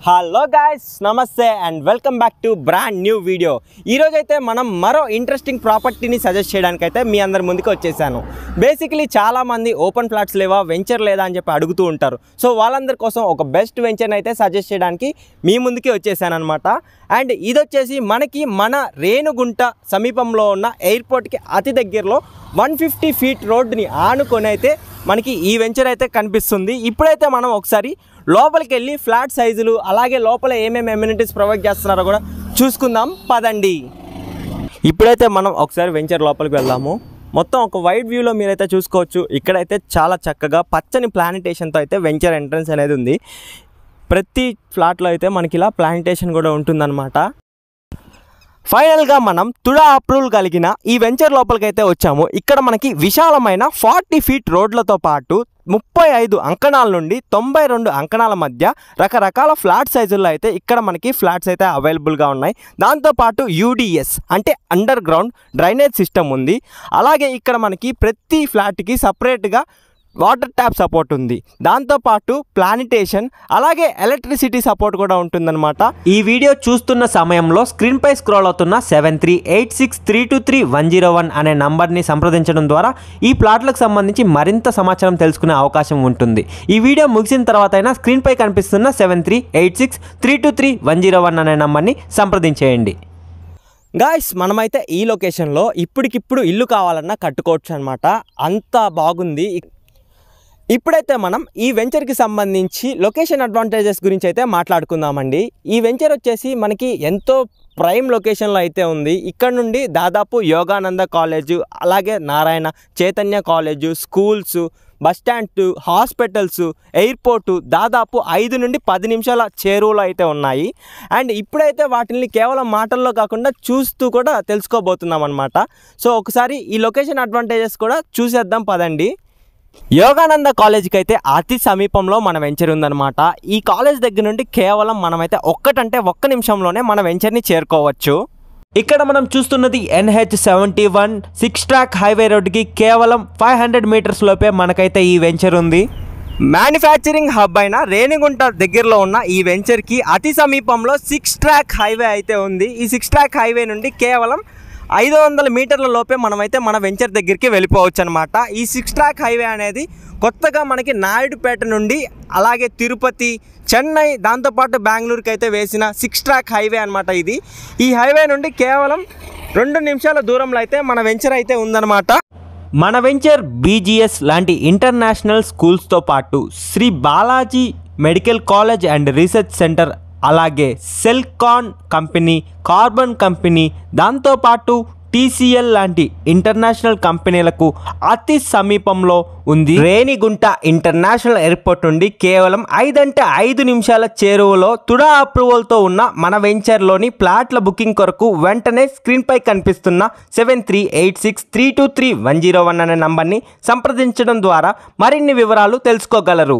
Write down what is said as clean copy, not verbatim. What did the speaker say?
Hello guys, నమస్తే and welcome back to brand new video. ఈరోజైతే మనం మరో ఇంట్రెస్టింగ్ ప్రాపర్టీని సజెస్ట్ చేయడానికైతే మీ అందరి ముందుకు వచ్చేసాను. బేసికలీ చాలామంది ఓపెన్ ఫ్లాట్స్ లేవా, వెంచర్ లేదా అని చెప్పి అడుగుతూ ఉంటారు. సో వాళ్ళందరి కోసం ఒక బెస్ట్ వెంచర్ని అయితే సజెస్ట్ చేయడానికి మీ ముందుకి వచ్చేసాను అనమాట. అండ్ ఇది వచ్చేసి మనకి మన రేణిగుంట సమీపంలో ఉన్న ఎయిర్పోర్ట్కి అతి దగ్గరలో 150 ఫీట్ రోడ్డుని ఆనుకొని అయితే మనకి ఈ వెంచర్ అయితే కనిపిస్తుంది. ఇప్పుడైతే మనం ఒకసారి లోపలికి వెళ్ళి ఫ్లాట్ సైజులు అలాగే లోపల ఏమేమి ఎమ్యూనిటీస్ ప్రొవైడ్ చేస్తున్నారో కూడా చూసుకుందాం పదండి. ఇప్పుడైతే మనం ఒకసారి వెంచర్ లోపలికి వెళ్దాము. మొత్తం ఒక వైడ్ వ్యూలో మీరైతే చూసుకోవచ్చు. ఇక్కడైతే చాలా చక్కగా పచ్చని ప్లాంటేషన్తో అయితే వెంచర్ ఎంట్రన్స్ అనేది ఉంది. ప్రతి ఫ్లాట్లో అయితే మనకి ఇలా ప్లాంటేషన్ కూడా ఉంటుందన్నమాట. ఫైనల్గా మనం తుడా అప్రూవల్ కలిగిన ఈ వెంచర్ లోపలికి అయితే వచ్చాము. ఇక్కడ మనకి విశాలమైన 40 ఫీట్ రోడ్లతో పాటు 35 అంకణాల నుండి 92 అంకణాల మధ్య రకరకాల ఫ్లాట్ సైజుల్లో అయితే ఇక్కడ మనకి ఫ్లాట్స్ అయితే అవైలబుల్గా ఉన్నాయి. దాంతోపాటు యూడిఎస్ అంటే అండర్ గ్రౌండ్ డ్రైనేజ్ సిస్టమ్ ఉంది. అలాగే ఇక్కడ మనకి ప్రతి ఫ్లాట్కి సపరేట్గా వాటర్ ట్యాప్ సపోర్ట్ ఉంది. దాంతోపాటు ప్లానిటేషన్ అలాగే ఎలక్ట్రిసిటీ సపోర్ట్ కూడా ఉంటుందన్నమాట. ఈ వీడియో చూస్తున్న సమయంలో స్క్రీన్పై స్క్రోల్ అవుతున్న 7386323101 అనే నంబర్ని సంప్రదించడం ద్వారా ఈ ప్లాట్లకు సంబంధించి మరింత సమాచారం తెలుసుకునే అవకాశం ఉంటుంది. ఈ వీడియో ముగిసిన తర్వాత అయినా స్క్రీన్పై కనిపిస్తున్న 7386323101 అనే నంబర్ని సంప్రదించేయండి. గాయ్స్, మనమైతే ఈ లొకేషన్లో ఇప్పటికిప్పుడు ఇల్లు కావాలన్నా కట్టుకోవచ్చు అనమాట. అంత బాగుంది. ఇప్పుడైతే మనం ఈ వెంచర్కి సంబంధించి లొకేషన్ అడ్వాంటేజెస్ గురించి అయితే మాట్లాడుకుందామండి. ఈ వెంచర్ వచ్చేసి మనకి ఎంతో ప్రైమ్ లొకేషన్లో అయితే ఉంది. ఇక్కడ నుండి దాదాపు యోగానంద కాలేజు అలాగే Narayana Chaitanya college, schools, bus stand, hospitals, airport దాదాపు 5 నుండి 10 నిమిషాల చేరువలో అయితే ఉన్నాయి. అండ్ ఇప్పుడైతే వాటిని కేవలం మాటల్లో కాకుండా చూస్తూ కూడా తెలుసుకోబోతున్నాం అనమాట. సో ఒకసారి ఈ లొకేషన్ అడ్వాంటేజెస్ కూడా చూసేద్దాం పదండి. యోగానంద కాలేజీకి అయితే అతి సమీపంలో మన వెంచర్ ఉందన్నమాట. ఈ కాలేజ్ దగ్గర నుండి కేవలం మనమైతే ఒక్క నిమిషంలోనే మన వెంచర్ని చేరుకోవచ్చు. ఇక్కడ మనం చూస్తున్నది NH71 6 ట్రాక్ హైవే రోడ్డుకి కేవలం 500 మీటర్స్ లోపే మనకైతే ఈ వెంచర్ ఉంది. మ్యానుఫ్యాక్చరింగ్ హబ్ అయిన రేణిగుంట దగ్గరలో ఉన్న ఈ వెంచర్కి అతి సమీపంలో 6 ట్రాక్ హైవే అయితే ఉంది. ఈ 6 ట్రాక్ హైవే నుండి కేవలం 500 మీటర్ల లోపే మనమైతే మన వెంచర్ దగ్గరికి వెళ్ళిపోవచ్చు అనమాట. ఈ 6 ట్రాక్ హైవే అనేది కొత్తగా మనకి నాయుడుపేట నుండి అలాగే తిరుపతి, చెన్నై, దాంతోపాటు బెంగళూరుకి అయితే వేసిన 6 ట్రాక్ హైవే అనమాట. ఈ హైవే నుండి కేవలం 2 నిమిషాల దూరంలో అయితే మన వెంచర్ అయితే ఉందన్నమాట. మన వెంచర్ BGS లాంటి ఇంటర్నేషనల్ స్కూల్స్తో పాటు Shri Balaji medical college and research centre అలాగే సెల్కాన్ కంపెనీ, కార్బన్ కంపెనీ, దాంతోపాటు TCL లాంటి ఇంటర్నేషనల్ కంపెనీలకు అతి సమీపంలో ఉంది. రేణిగుంట ఇంటర్నేషనల్ ఎయిర్పోర్ట్ నుండి కేవలం 5 నిమిషాల చేరువలో తుడా అప్రూవల్తో ఉన్న మన వెంచర్లోని ప్లాట్ల బుకింగ్ కొరకు వెంటనే స్క్రీన్పై కనిపిస్తున్న 7386323101 అనే నంబర్ని సంప్రదించడం ద్వారా మరిన్ని వివరాలు తెలుసుకోగలరు.